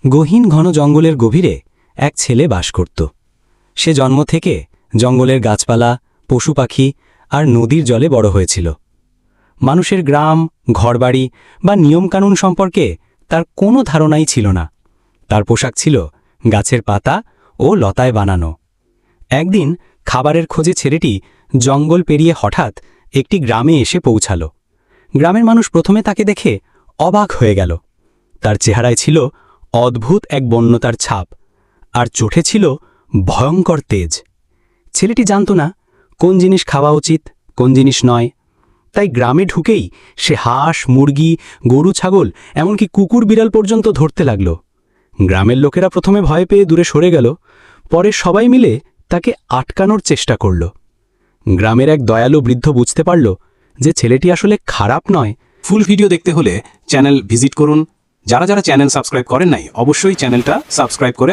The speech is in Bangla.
গহীন ঘন জঙ্গলের গভীরে এক ছেলে বাস করত। সে জন্ম থেকে জঙ্গলের গাছপালা, পশু পাখি আর নদীর জলে বড় হয়েছিল। মানুষের গ্রাম, ঘরবাড়ি বা নিয়মকানুন সম্পর্কে তার কোনো ধারণাই ছিল না। তার পোশাক ছিল গাছের পাতা ও লতায় বানানো। একদিন খাবারের খোঁজে ছেলেটি জঙ্গল পেরিয়ে হঠাৎ একটি গ্রামে এসে পৌঁছাল। গ্রামের মানুষ প্রথমে তাকে দেখে অবাক হয়ে গেল। তার চেহারায় ছিল অদ্ভুত এক বন্যতার ছাপ, আর চোখে ছিল ভয়ঙ্কর তেজ। ছেলেটি জানত না কোন জিনিস খাওয়া উচিত, কোন জিনিস নয়। তাই গ্রামে ঢুকেই সে হাঁস, মুরগি, গরু, ছাগল, এমনকি কুকুর, বিড়াল পর্যন্ত ধরতে লাগল। গ্রামের লোকেরা প্রথমে ভয় পেয়ে দূরে সরে গেল, পরে সবাই মিলে তাকে আটকানোর চেষ্টা করল। গ্রামের এক দয়ালু বৃদ্ধ বুঝতে পারল যে ছেলেটি আসলে খারাপ নয়। ফুল ভিডিও দেখতে হলে চ্যানেল ভিজিট করুন। যারা যারা চ্যানেল সাবস্ক্রাইব করেন নাই, অবশ্যই চ্যানেলটা সাবস্ক্রাইব করে